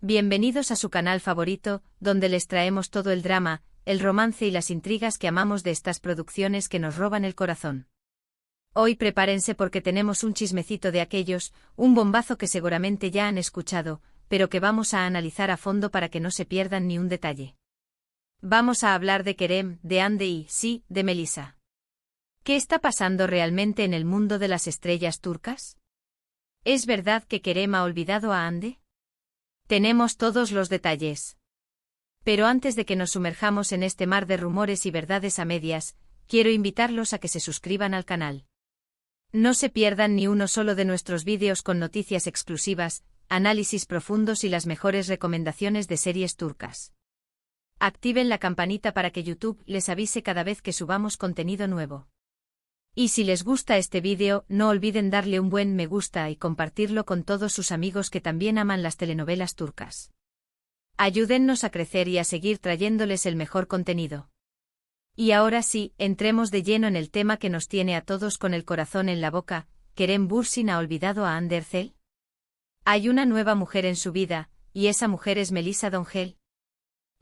Bienvenidos a su canal favorito, donde les traemos todo el drama, el romance y las intrigas que amamos de estas producciones que nos roban el corazón. Hoy prepárense porque tenemos un chismecito de aquellos, un bombazo que seguramente ya han escuchado, pero que vamos a analizar a fondo para que no se pierdan ni un detalle. Vamos a hablar de Kerem, de Hande y, sí, de Melisa. ¿Qué está pasando realmente en el mundo de las estrellas turcas? ¿Es verdad que Kerem ha olvidado a Hande? Tenemos todos los detalles. Pero antes de que nos sumerjamos en este mar de rumores y verdades a medias, quiero invitarlos a que se suscriban al canal. No se pierdan ni uno solo de nuestros vídeos con noticias exclusivas, análisis profundos y las mejores recomendaciones de series turcas. Activen la campanita para que YouTube les avise cada vez que subamos contenido nuevo. Y si les gusta este vídeo, no olviden darle un buen me gusta y compartirlo con todos sus amigos que también aman las telenovelas turcas. Ayúdennos a crecer y a seguir trayéndoles el mejor contenido. Y ahora sí, entremos de lleno en el tema que nos tiene a todos con el corazón en la boca. ¿Kerem Bürsin ha olvidado a Hande Erçel? Hay una nueva mujer en su vida, y esa mujer es Melisa Dongel.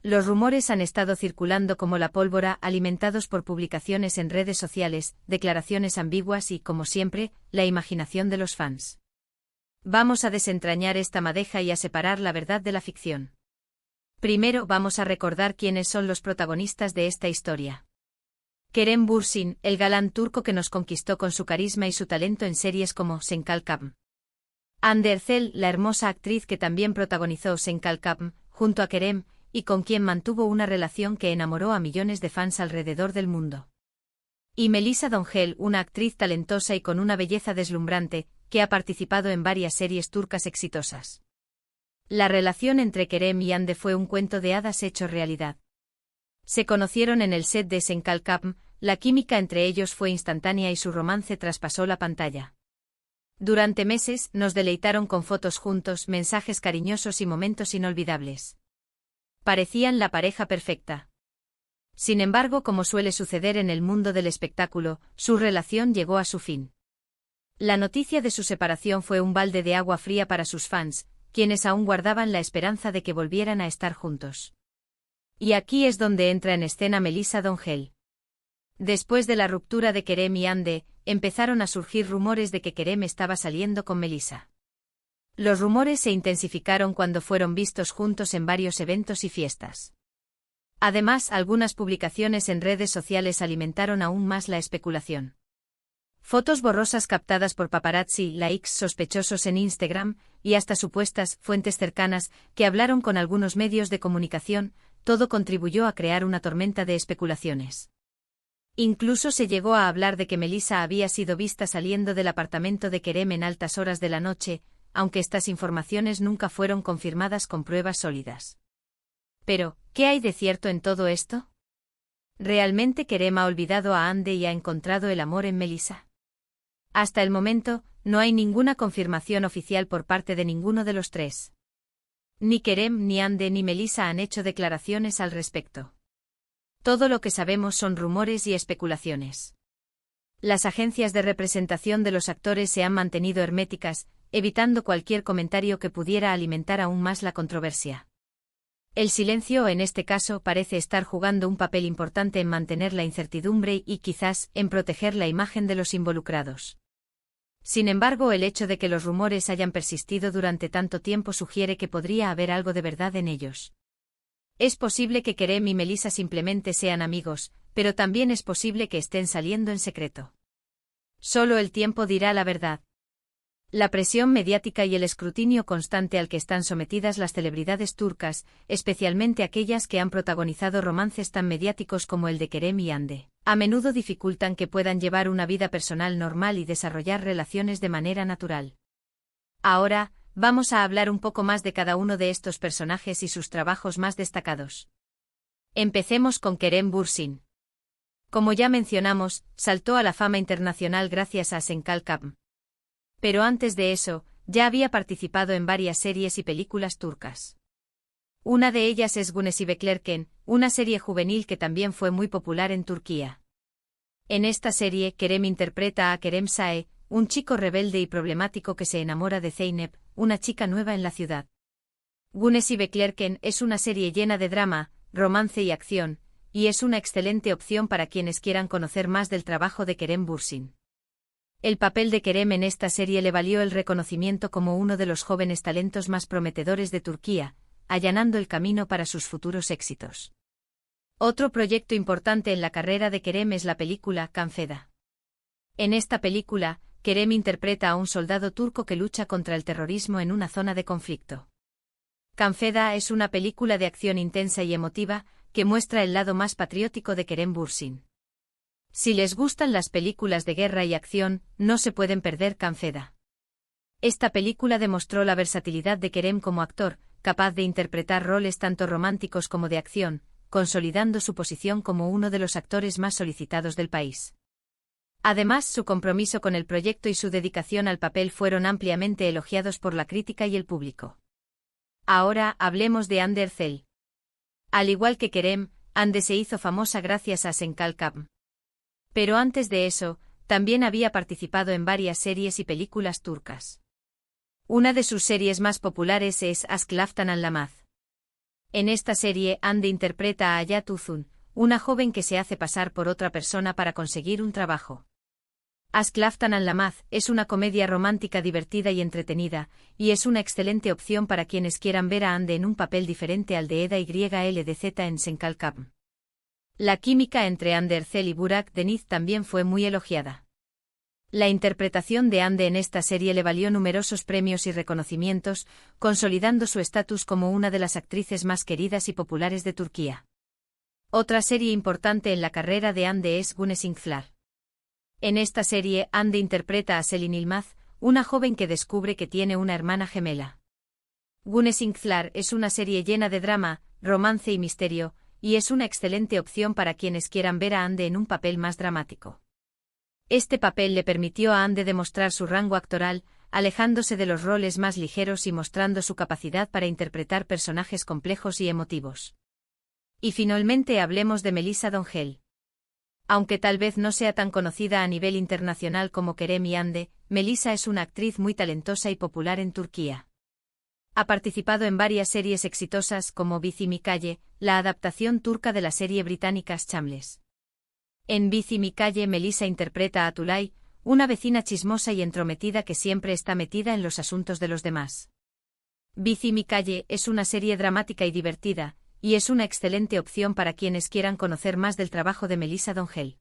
Los rumores han estado circulando como la pólvora, alimentados por publicaciones en redes sociales, declaraciones ambiguas y, como siempre, la imaginación de los fans. Vamos a desentrañar esta madeja y a separar la verdad de la ficción. Primero vamos a recordar quiénes son los protagonistas de esta historia. Kerem Bürsin, el galán turco que nos conquistó con su carisma y su talento en series como Sen Kalkapm. Hande Erçel, la hermosa actriz que también protagonizó Sen Kalkapm, junto a Kerem, y con quien mantuvo una relación que enamoró a millones de fans alrededor del mundo. Y Melisa Dongel, una actriz talentosa y con una belleza deslumbrante, que ha participado en varias series turcas exitosas. La relación entre Kerem y Hande fue un cuento de hadas hecho realidad. Se conocieron en el set de Sen Kalkapm, la química entre ellos fue instantánea y su romance traspasó la pantalla. Durante meses, nos deleitaron con fotos juntos, mensajes cariñosos y momentos inolvidables. Parecían la pareja perfecta. Sin embargo, como suele suceder en el mundo del espectáculo, su relación llegó a su fin. La noticia de su separación fue un balde de agua fría para sus fans, quienes aún guardaban la esperanza de que volvieran a estar juntos. Y aquí es donde entra en escena Melisa Dongel. Después de la ruptura de Kerem y Hande, empezaron a surgir rumores de que Kerem estaba saliendo con Melisa. Los rumores se intensificaron cuando fueron vistos juntos en varios eventos y fiestas. Además, algunas publicaciones en redes sociales alimentaron aún más la especulación. Fotos borrosas captadas por paparazzi, likes sospechosos en Instagram, y hasta supuestas fuentes cercanas que hablaron con algunos medios de comunicación, todo contribuyó a crear una tormenta de especulaciones. Incluso se llegó a hablar de que Melisa había sido vista saliendo del apartamento de Kerem en altas horas de la noche, aunque estas informaciones nunca fueron confirmadas con pruebas sólidas. Pero, ¿qué hay de cierto en todo esto? ¿Realmente Kerem ha olvidado a Hande y ha encontrado el amor en Melisa? Hasta el momento, no hay ninguna confirmación oficial por parte de ninguno de los tres. Ni Kerem, ni Hande, ni Melisa han hecho declaraciones al respecto. Todo lo que sabemos son rumores y especulaciones. Las agencias de representación de los actores se han mantenido herméticas, evitando cualquier comentario que pudiera alimentar aún más la controversia. El silencio en este caso parece estar jugando un papel importante en mantener la incertidumbre y quizás en proteger la imagen de los involucrados. Sin embargo, el hecho de que los rumores hayan persistido durante tanto tiempo sugiere que podría haber algo de verdad en ellos. Es posible que Kerem y Melisa simplemente sean amigos, pero también es posible que estén saliendo en secreto. Solo el tiempo dirá la verdad. La presión mediática y el escrutinio constante al que están sometidas las celebridades turcas, especialmente aquellas que han protagonizado romances tan mediáticos como el de Kerem y Hande, a menudo dificultan que puedan llevar una vida personal normal y desarrollar relaciones de manera natural. Ahora, vamos a hablar un poco más de cada uno de estos personajes y sus trabajos más destacados. Empecemos con Kerem Bürsin. Como ya mencionamos, saltó a la fama internacional gracias a Sen Kalkapm. Pero antes de eso, ya había participado en varias series y películas turcas. Una de ellas es Güneşi Beklerken, una serie juvenil que también fue muy popular en Turquía. En esta serie, Kerem interpreta a Kerem Sae, un chico rebelde y problemático que se enamora de Zeynep, una chica nueva en la ciudad. Gunes y Beklerken es una serie llena de drama, romance y acción, y es una excelente opción para quienes quieran conocer más del trabajo de Kerem Bürsin. El papel de Kerem en esta serie le valió el reconocimiento como uno de los jóvenes talentos más prometedores de Turquía, allanando el camino para sus futuros éxitos. Otro proyecto importante en la carrera de Kerem es la película Canfeda. En esta película, Kerem interpreta a un soldado turco que lucha contra el terrorismo en una zona de conflicto. Canfeda es una película de acción intensa y emotiva, que muestra el lado más patriótico de Kerem Bürsin. Si les gustan las películas de guerra y acción, no se pueden perder Canfeda. Esta película demostró la versatilidad de Kerem como actor, capaz de interpretar roles tanto románticos como de acción, consolidando su posición como uno de los actores más solicitados del país. Además, su compromiso con el proyecto y su dedicación al papel fueron ampliamente elogiados por la crítica y el público. Ahora, hablemos de Hande Erçel. Al igual que Kerem, Hande se hizo famosa gracias a Senkalkam. Pero antes de eso, también había participado en varias series y películas turcas. Una de sus series más populares es Aşk Laftan Anlamaz. En esta serie, Hande interpreta a Hayat Uzun, una joven que se hace pasar por otra persona para conseguir un trabajo. Aşk Laftan Anlamaz es una comedia romántica divertida y entretenida, y es una excelente opción para quienes quieran ver a Hande en un papel diferente al de Eda YLDZ en Senkalkam. La química entre Hande Erçel y Burak Deniz también fue muy elogiada. La interpretación de Hande en esta serie le valió numerosos premios y reconocimientos, consolidando su estatus como una de las actrices más queridas y populares de Turquía. Otra serie importante en la carrera de Hande es Güneş İnkılır. En esta serie, Hande interpreta a Selin Yılmaz, una joven que descubre que tiene una hermana gemela. Güneş İnkılır es una serie llena de drama, romance y misterio, y es una excelente opción para quienes quieran ver a Hande en un papel más dramático. Este papel le permitió a Hande demostrar su rango actoral, alejándose de los roles más ligeros y mostrando su capacidad para interpretar personajes complejos y emotivos. Y finalmente hablemos de Melisa Dongel. Aunque tal vez no sea tan conocida a nivel internacional como Kerem y Hande, Melisa es una actriz muy talentosa y popular en Turquía. Ha participado en varias series exitosas como Bizi Mi Calle, la adaptación turca de la serie británica Shameless. En Bizi Mi Calle, Melisa interpreta a Tulay, una vecina chismosa y entrometida que siempre está metida en los asuntos de los demás. Bizi Mi Calle es una serie dramática y divertida, y es una excelente opción para quienes quieran conocer más del trabajo de Melisa Dongel.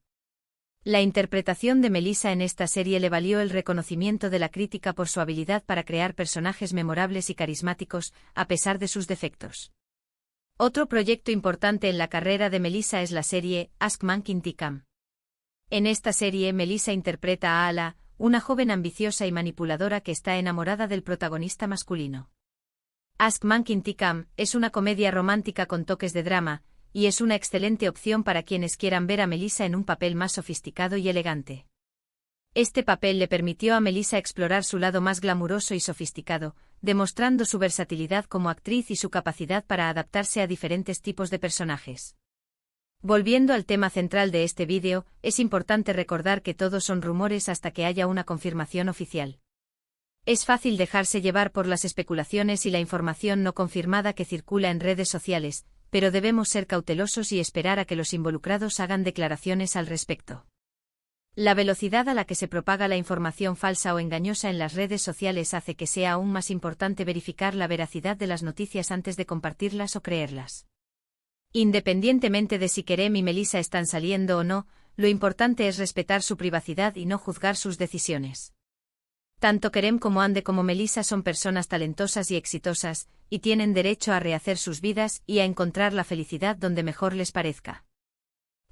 La interpretación de Melisa en esta serie le valió el reconocimiento de la crítica por su habilidad para crear personajes memorables y carismáticos, a pesar de sus defectos. Otro proyecto importante en la carrera de Melisa es la serie Aşk Mank Intikam. En esta serie, Melisa interpreta a Ala, una joven ambiciosa y manipuladora que está enamorada del protagonista masculino. Aşk Mank Intikam es una comedia romántica con toques de drama, y es una excelente opción para quienes quieran ver a Melisa en un papel más sofisticado y elegante. Este papel le permitió a Melisa explorar su lado más glamuroso y sofisticado, demostrando su versatilidad como actriz y su capacidad para adaptarse a diferentes tipos de personajes. Volviendo al tema central de este vídeo, es importante recordar que todos son rumores hasta que haya una confirmación oficial. Es fácil dejarse llevar por las especulaciones y la información no confirmada que circula en redes sociales, pero debemos ser cautelosos y esperar a que los involucrados hagan declaraciones al respecto. La velocidad a la que se propaga la información falsa o engañosa en las redes sociales hace que sea aún más importante verificar la veracidad de las noticias antes de compartirlas o creerlas. Independientemente de si Kerem y Melisa están saliendo o no, lo importante es respetar su privacidad y no juzgar sus decisiones. Tanto Kerem como Hande como Melisa son personas talentosas y exitosas, y tienen derecho a rehacer sus vidas y a encontrar la felicidad donde mejor les parezca.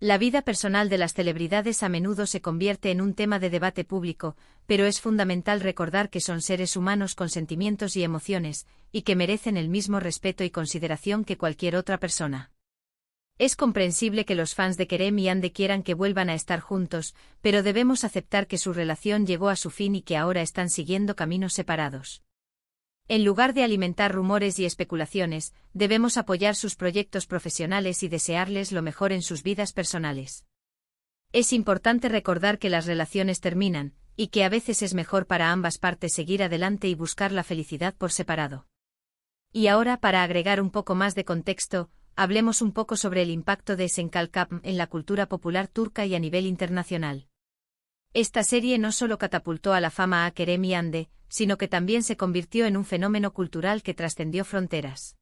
La vida personal de las celebridades a menudo se convierte en un tema de debate público, pero es fundamental recordar que son seres humanos con sentimientos y emociones, y que merecen el mismo respeto y consideración que cualquier otra persona. Es comprensible que los fans de Kerem y Hande quieran que vuelvan a estar juntos, pero debemos aceptar que su relación llegó a su fin y que ahora están siguiendo caminos separados. En lugar de alimentar rumores y especulaciones, debemos apoyar sus proyectos profesionales y desearles lo mejor en sus vidas personales. Es importante recordar que las relaciones terminan, y que a veces es mejor para ambas partes seguir adelante y buscar la felicidad por separado. Y ahora, para agregar un poco más de contexto, hablemos un poco sobre el impacto de Esenkalkapm en la cultura popular turca y a nivel internacional. Esta serie no solo catapultó a la fama a Kerem y Hande, sino que también se convirtió en un fenómeno cultural que trascendió fronteras.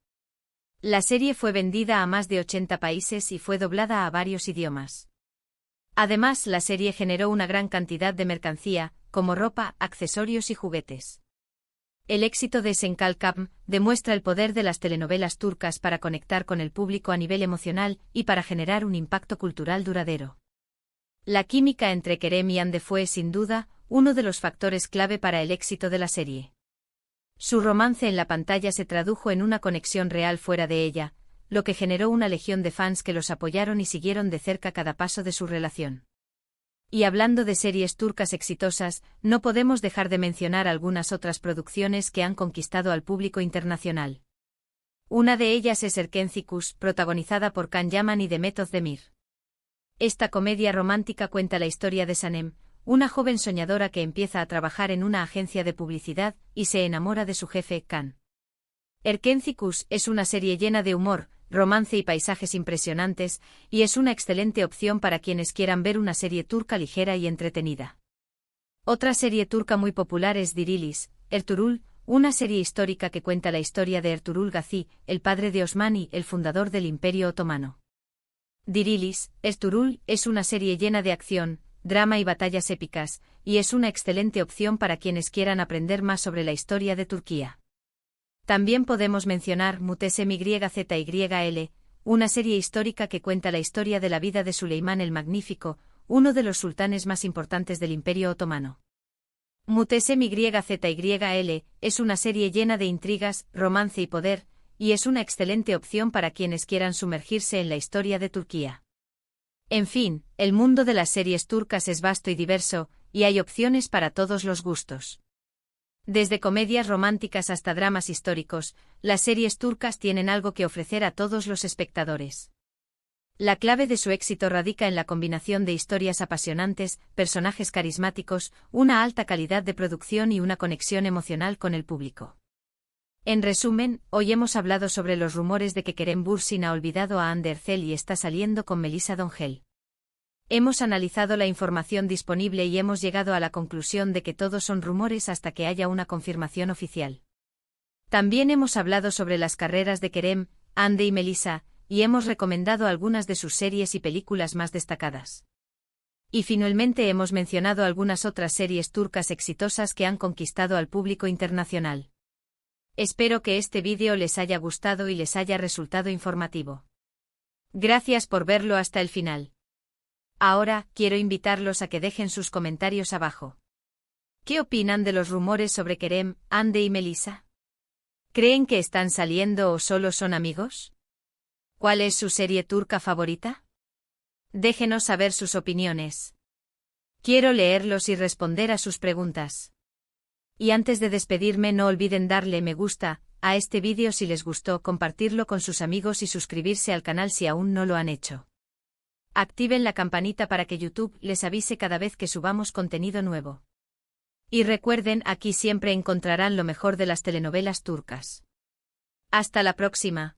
La serie fue vendida a más de 80 países y fue doblada a varios idiomas. Además, la serie generó una gran cantidad de mercancía, como ropa, accesorios y juguetes. El éxito de Esenkalkapm demuestra el poder de las telenovelas turcas para conectar con el público a nivel emocional y para generar un impacto cultural duradero. La química entre Kerem y Hande fue, sin duda, uno de los factores clave para el éxito de la serie. Su romance en la pantalla se tradujo en una conexión real fuera de ella, lo que generó una legión de fans que los apoyaron y siguieron de cerca cada paso de su relación. Y hablando de series turcas exitosas, no podemos dejar de mencionar algunas otras producciones que han conquistado al público internacional. Una de ellas es Erkencikus, protagonizada por Can Yaman y Demet Özdemir. Esta comedia romántica cuenta la historia de Sanem, una joven soñadora que empieza a trabajar en una agencia de publicidad y se enamora de su jefe, Can. Erkencikus es una serie llena de humor, romance y paisajes impresionantes, y es una excelente opción para quienes quieran ver una serie turca ligera y entretenida. Otra serie turca muy popular es Dirilis, Ertuğrul, una serie histórica que cuenta la historia de Ertuğrul Gazi, el padre de Osmani, el fundador del Imperio Otomano. Dirilis, Ertuğrul, es una serie llena de acción, drama y batallas épicas, y es una excelente opción para quienes quieran aprender más sobre la historia de Turquía. También podemos mencionar Muhteşem-Yzyl, una serie histórica que cuenta la historia de la vida de Suleimán el Magnífico, uno de los sultanes más importantes del Imperio Otomano. Muhteşem-Yzyl es una serie llena de intrigas, romance y poder, y es una excelente opción para quienes quieran sumergirse en la historia de Turquía. En fin, el mundo de las series turcas es vasto y diverso, y hay opciones para todos los gustos. Desde comedias románticas hasta dramas históricos, las series turcas tienen algo que ofrecer a todos los espectadores. La clave de su éxito radica en la combinación de historias apasionantes, personajes carismáticos, una alta calidad de producción y una conexión emocional con el público. En resumen, hoy hemos hablado sobre los rumores de que Kerem Bürsin ha olvidado a Hande Erçel y está saliendo con Melisa Dongel. Hemos analizado la información disponible y hemos llegado a la conclusión de que todos son rumores hasta que haya una confirmación oficial. También hemos hablado sobre las carreras de Kerem, Hande y Melisa, y hemos recomendado algunas de sus series y películas más destacadas. Y finalmente hemos mencionado algunas otras series turcas exitosas que han conquistado al público internacional. Espero que este vídeo les haya gustado y les haya resultado informativo. Gracias por verlo hasta el final. Ahora, quiero invitarlos a que dejen sus comentarios abajo. ¿Qué opinan de los rumores sobre Kerem, Hande y Melisa? ¿Creen que están saliendo o solo son amigos? ¿Cuál es su serie turca favorita? Déjenos saber sus opiniones. Quiero leerlos y responder a sus preguntas. Y antes de despedirme, no olviden darle me gusta a este vídeo si les gustó, compartirlo con sus amigos y suscribirse al canal si aún no lo han hecho. Activen la campanita para que YouTube les avise cada vez que subamos contenido nuevo. Y recuerden, aquí siempre encontrarán lo mejor de las telenovelas turcas. Hasta la próxima.